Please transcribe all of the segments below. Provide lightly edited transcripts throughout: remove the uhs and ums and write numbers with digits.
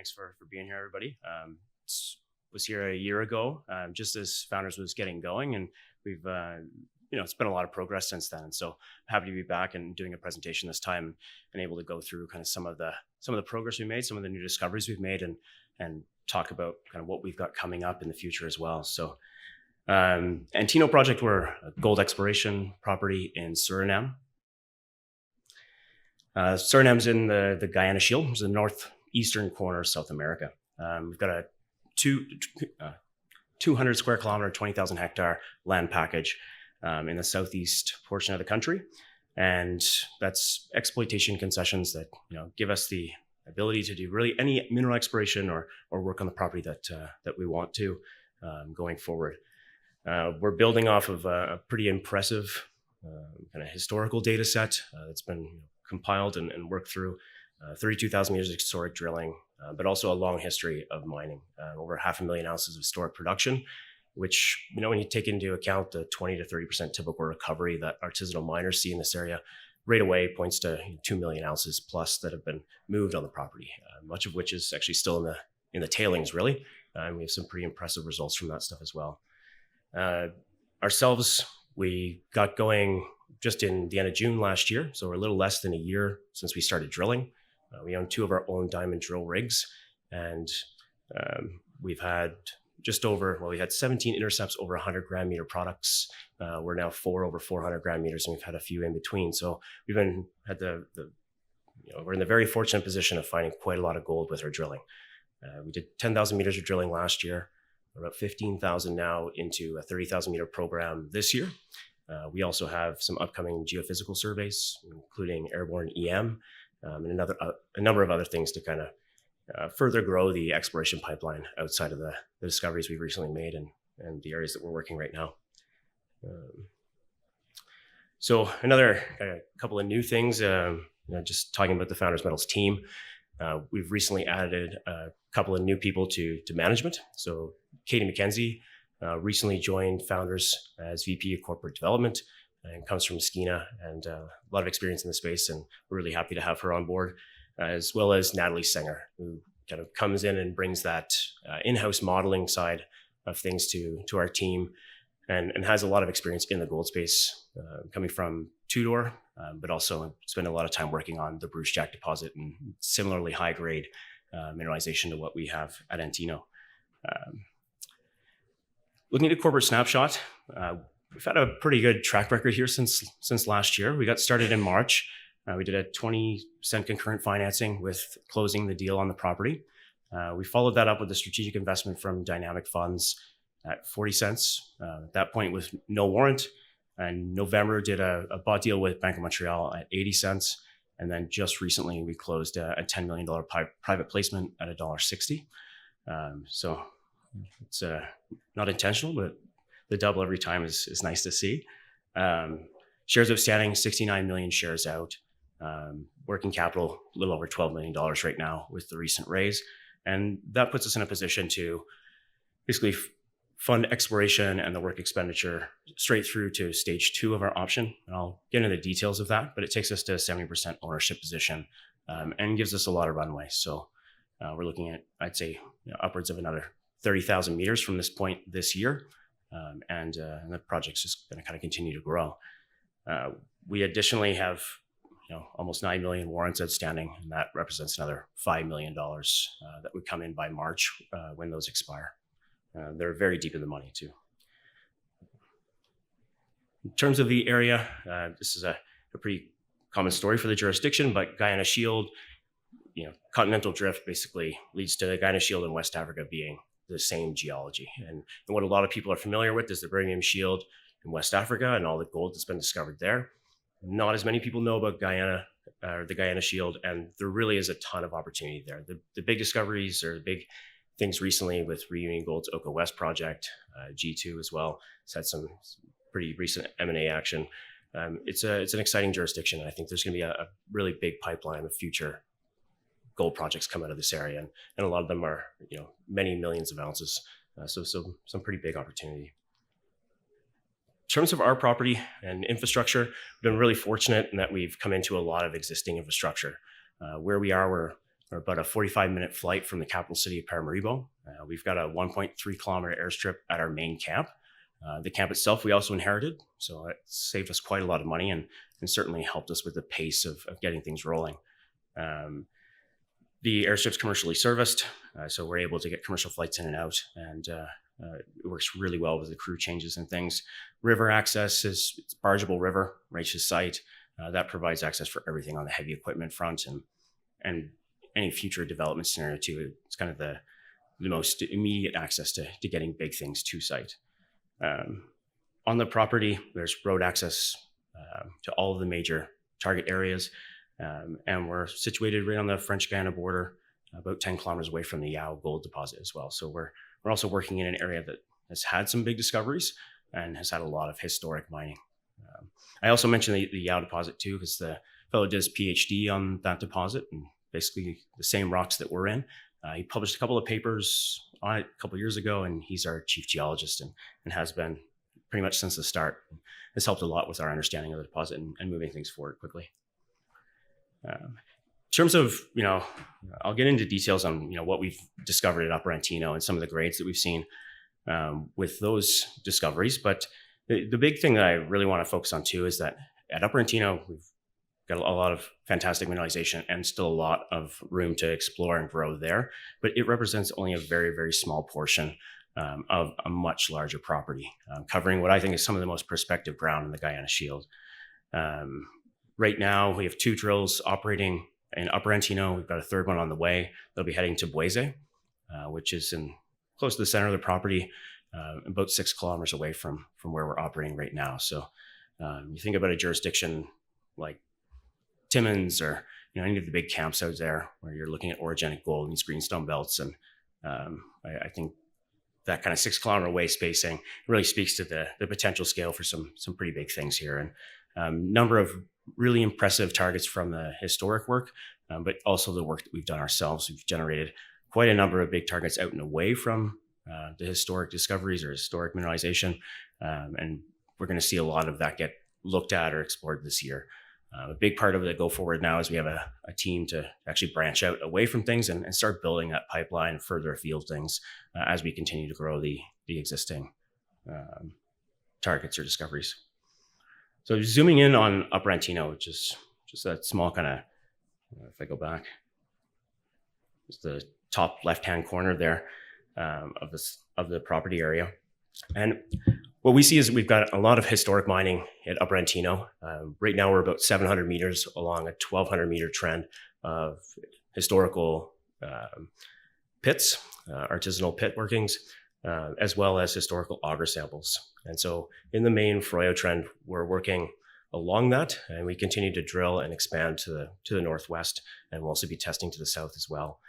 Thanks for being here, everybody. Was here a year ago, just as Founders was getting going, and we've it's been a lot of progress since then. So happy to be back and doing a presentation this time and able to go through kind of some of the progress we made, some of the new discoveries we've made, and talk about kind of what we've got coming up in the future as well. So Antino project, we're a gold exploration property in Suriname. Suriname's in the Guiana Shield, which is the northeastern corner of South America. We've got a 200 square kilometer, 20,000 hectare land package in the southeast portion of the country. And that's exploitation concessions that give us the ability to do really any mineral exploration or work on the property that we want to going forward. We're building off of a pretty impressive kind of historical data set that's been compiled and worked through 32,000 meters of historic drilling, but also a long history of mining, over 500,000 ounces of historic production, which, when you take into account the 20 to 30% typical recovery that artisanal miners see in this area, right away points to 2 million ounces plus that have been moved on the property, much of which is actually still in the tailings, really. And we have some pretty impressive results from that stuff as well. Ourselves, we got going just in the end of June last year, so we're a little less than a year since we started drilling. We own 2 of our own diamond drill rigs, and we've had we had 17 intercepts over 100 gram meter products. We're now 4 over 400 gram meters, and we've had a few in between. So we've we're in the very fortunate position of finding quite a lot of gold with our drilling. We did 10,000 meters of drilling last year. We're about 15,000 now into a 30,000 meter program this year. We also have some upcoming geophysical surveys, including airborne EM, and a number of other things to kind of further grow the exploration pipeline outside of the discoveries we've recently made and the areas that we're working right now. So another couple of new things, just talking about the Founders Metals team. We've recently added a couple of new people to management. So Katie McKenzie recently joined Founders as VP of Corporate Development and comes from Skeena and a lot of experience in the space, and we're really happy to have her on board, as well as Natalie Singer, who kind of comes in and brings that in-house modeling side of things to our team and has a lot of experience in the gold space, coming from Tudor, but also spent a lot of time working on the Brucejack deposit and similarly high-grade mineralization to what we have at Antino. Looking at a corporate snapshot, we've had a pretty good track record here since last year. We got started in March. We did a 20-cent concurrent financing with closing the deal on the property. We followed that up with a strategic investment from Dynamic Funds at 40 cents. At that point with no warrant. And November did a bought deal with Bank of Montreal at 80 cents. And then just recently we closed a $10 million private placement at $1.60. So it's not intentional, but the double every time is nice to see. Shares outstanding, 69 million shares out. Working capital, a little over $12 million right now with the recent raise. And that puts us in a position to basically fund exploration and the work expenditure straight through to stage 2 of our option. And I'll get into the details of that, but it takes us to a 70% ownership position and gives us a lot of runway. So we're looking at, I'd say, upwards of another 30,000 meters from this point this year. And the project's just going to kind of continue to grow. We additionally have almost 9 million warrants outstanding, and that represents another $5 million that would come in by March when those expire. They're very deep in the money too. In terms of the area, this is a pretty common story for the jurisdiction, but Guiana Shield, continental drift basically leads to the Guiana Shield in West Africa being the same geology. And what a lot of people are familiar with is the Birmingham Shield in West Africa and all the gold that's been discovered there. Not as many people know about Guyana or the Guiana Shield, and there really is a ton of opportunity there. The big discoveries or the big things recently with Reunion Gold's Oka West project, G2 as well, it's had some pretty recent M&A action. It's an exciting jurisdiction, and I think there's going to be a really big pipeline of future gold projects come out of this area, and a lot of them are many millions of ounces. So some pretty big opportunity. In terms of our property and infrastructure, we've been really fortunate in that we've come into a lot of existing infrastructure. Where we are, we're We're about a 45-minute flight from the capital city of Paramaribo. We've got a 1.3-kilometer airstrip at our main camp. The camp itself we also inherited, so it saved us quite a lot of money and certainly helped us with the pace of getting things rolling. The airstrip's commercially serviced, so we're able to get commercial flights in and out, and it works really well with the crew changes and things. River access it's bargeable river right to site. That provides access for everything on the heavy equipment front and any future development scenario too. It's kind of the most immediate access to getting big things to site. On the property, there's road access to all of the major target areas. And we're situated right on the French Guiana border, about 10 kilometers away from the Yao gold deposit as well. So we're also working in an area that has had some big discoveries and has had a lot of historic mining. I also mentioned the Yao deposit too, because the fellow did his PhD on that deposit and basically the same rocks that we're in. He published a couple of papers on it a couple of years ago, and he's our chief geologist and has been pretty much since the start. It's helped a lot with our understanding of the deposit and moving things forward quickly. In terms of, I'll get into details on, what we've discovered at Upper Antino and some of the grades that we've seen with those discoveries. But the big thing that I really want to focus on too is that at Upper Antino, we've got a lot of fantastic mineralization and still a lot of room to explore and grow there. But it represents only a very, very small portion of a much larger property, covering what I think is some of the most prospective ground in the Guiana Shield. Right now, we have 2 drills operating in Upper Antino. We've got a third one on the way. They'll be heading to Buisse, which is close to the center of the property, about 6 kilometers away from where we're operating right now. So you think about a jurisdiction like Timmins or any of the big camps out there where you're looking at orogenic gold and these greenstone belts. And I think that kind of 6 kilometer away spacing really speaks to the potential scale for some pretty big things here. And number of really impressive targets from the historic work, but also the work that we've done ourselves. We've generated quite a number of big targets out and away from the historic discoveries or historic mineralization. And we're going to see a lot of that get looked at or explored this year. A big part of the go forward now is we have a team to actually branch out away from things and start building that pipeline further afield things as we continue to grow the existing targets or discoveries. So zooming in on Upper Antino, which is just that small kind of, if I go back, it's the top left-hand corner there of the property area. And what we see is we've got a lot of historic mining at Upper Antino. Right now we're about 700 meters along a 1,200 meter trend of historical pits, artisanal pit workings, as well as historical auger samples. And so in the main Froyo trend, we're working along that, and we continue to drill and expand to the northwest, and we'll also be testing to the south as well.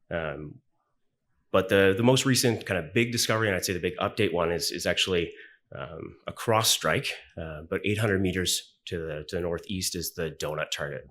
But the most recent kind of big discovery, and I'd say the big update one, is actually a cross strike, about 800 meters to the northeast is the donut target.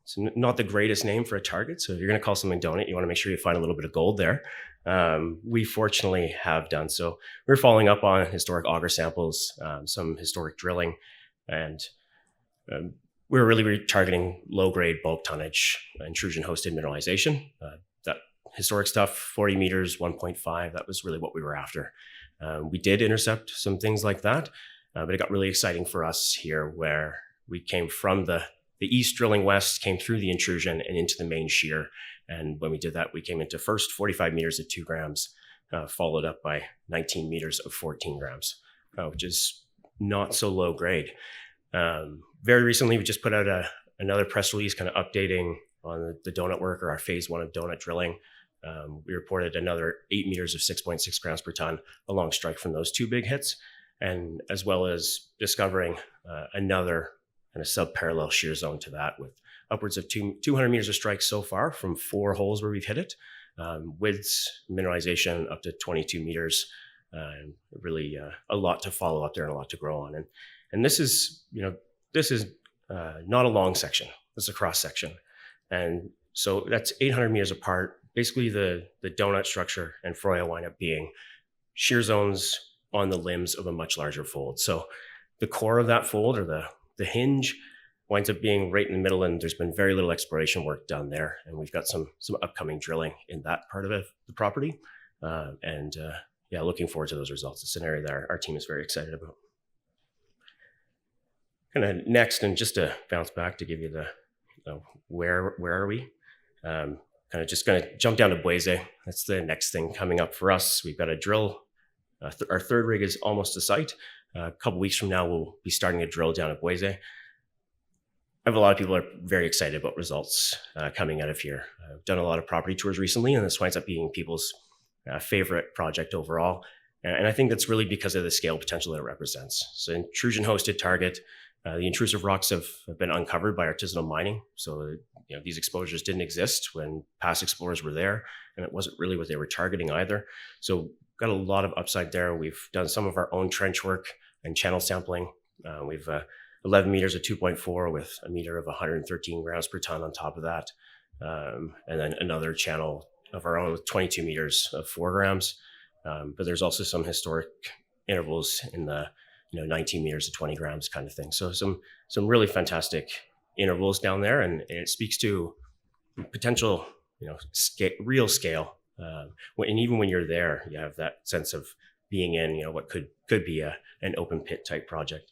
It's not the greatest name for a target, so if you're going to call something donut, you want to make sure you find a little bit of gold there. We fortunately have done so. We're following up on historic auger samples, some historic drilling, and we're really targeting low-grade bulk tonnage, intrusion-hosted mineralization. That historic stuff, 40 meters, 1.5, that was really what we were after. We did intercept some things like that, but it got really exciting for us here where we came from the east drilling west, came through the intrusion and into the main shear. And when we did that, we came into first 45 meters of 2 grams, followed up by 19 meters of 14 grams, which is not so low grade. Very recently, we just put out another press release kind of updating on the donut work, or our phase 1 of donut drilling. We reported another 8 meters of 6.6 grams per ton along strike from those 2 big hits, and as well as discovering another kind of sub-parallel shear zone to that with upwards of 200 meters of strike so far from 4 holes where we've hit it, widths, mineralization up to 22 meters, and really a lot to follow up there and a lot to grow on. And this is not a long section, this is a cross section. And so that's 800 meters apart. Basically the donut structure and Froyo wind up being shear zones on the limbs of a much larger fold. So the core of that fold, or the hinge, winds up being right in the middle, and there's been very little exploration work done there. And we've got some upcoming drilling in that part of the property. Yeah, looking forward to those results. It's an area that our team is very excited about. Kind of next, and just to bounce back to give you the where are we? Kind of just going to jump down to Buisse. That's the next thing coming up for us. We've got a drill. Our third rig is almost to site. A couple weeks from now, we'll be starting a drill down at Buisse. I have a lot of people are very excited about results coming out of here. I've done a lot of property tours recently, and this winds up being people's favorite project overall. And I think that's really because of the scale potential that it represents. So intrusion-hosted target. The intrusive rocks have been uncovered by artisanal mining. So these exposures didn't exist when past explorers were there, and it wasn't really what they were targeting either. So got a lot of upside there. We've done some of our own trench work and channel sampling. We've 11 meters of 2.4 with a meter of 113 grams per ton on top of that. And then another channel of our own with 22 meters of 4 grams. But there's also some historic intervals in the 19 meters to 20 grams kind of thing. So some really fantastic intervals down there, and it speaks to potential, real scale. And even when you're there, you have that sense of being in, what could be an open pit type project.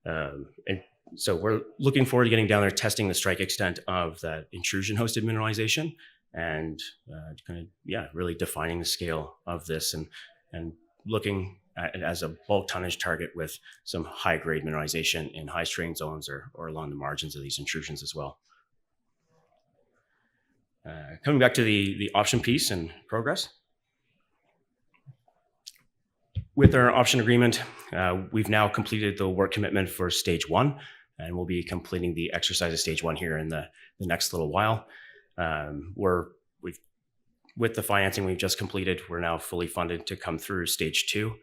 And so we're looking forward to getting down there, testing the strike extent of that intrusion hosted mineralization, and really defining the scale of this and looking at it as a bulk tonnage target with some high grade mineralization in high strain zones or along the margins of these intrusions as well. Coming back to the option piece and progress. With our option agreement, we've now completed the work commitment for stage 1, and we'll be completing the exercise of stage 1 here in the next little while. With the financing we've just completed, we're now fully funded to come through stage 2,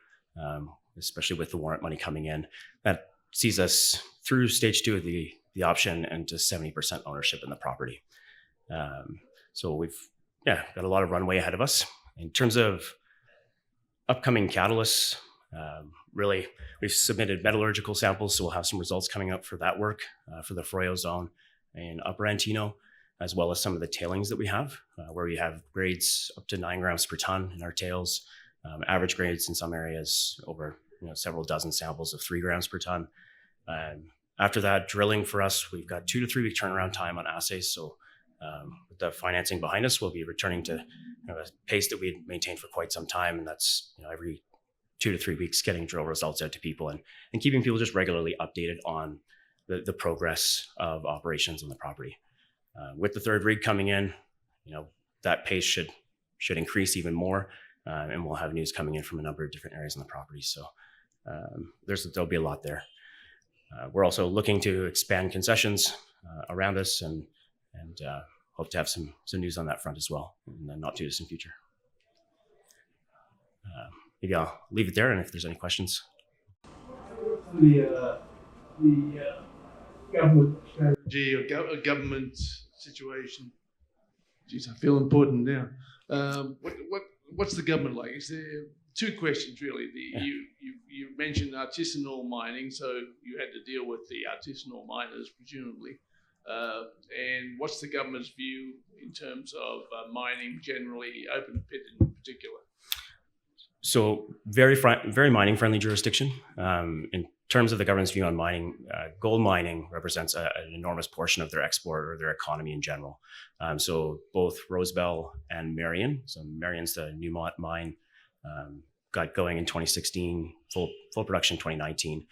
especially with the warrant money coming in. That sees us through stage 2 of the option and to 70% ownership in the property. So we've got a lot of runway ahead of us. In terms of upcoming catalysts, really, we've submitted metallurgical samples, so we'll have some results coming up for that work for the Froyo zone in Upper Antino, as well as some of the tailings that we have, where we have grades up to 9 grams per ton in our tails, average grades in some areas over several dozen samples of 3 grams per ton. After that, drilling for us, we've got 2 to 3 week turnaround time on assays. So with the financing behind us, we'll be returning to a pace that we'd maintained for quite some time, and that's every 2 to 3 weeks getting drill results out to people and keeping people just regularly updated on the progress of operations on the property. With the third rig coming in, that pace should increase even more, and we'll have news coming in from a number of different areas on the property. So there'll be a lot there. We're also looking to expand concessions around us and hope to have some news on that front as well in the not too distant future. Maybe I'll leave it there, and if there's any questions. The government strategy or government situation. Geez, I feel important now. What's the government like? Is there 2 questions really? You mentioned artisanal mining, so you had to deal with the artisanal miners presumably. And what's the government's view in terms of mining generally, open pit in particular? So very mining friendly jurisdiction. In terms of the government's view on mining, gold mining represents an enormous portion of their export or their economy in general. So both Rosebel and Marion, so Marion's the Newmont mine, got going in 2016, full production 2019.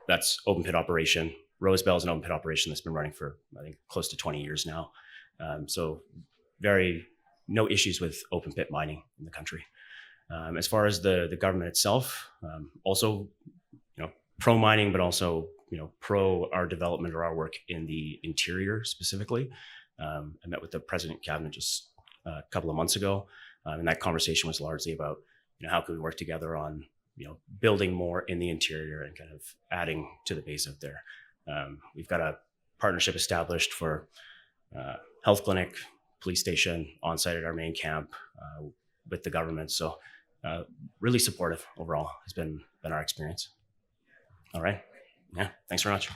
That's open pit operation. Rosebel is an open pit operation that's been running for, I think, close to 20 years now. So no issues with open pit mining in the country. As far as the government itself, also, pro mining, but also, pro our development or our work in the interior specifically. I met with the president cabinet just a couple of months ago, and that conversation was largely about, how can we work together on, building more in the interior and kind of adding to the base out there. We've got a partnership established for health clinic, police station, on site at our main camp with the government. So really supportive overall has been our experience. All right. Yeah. Thanks very much.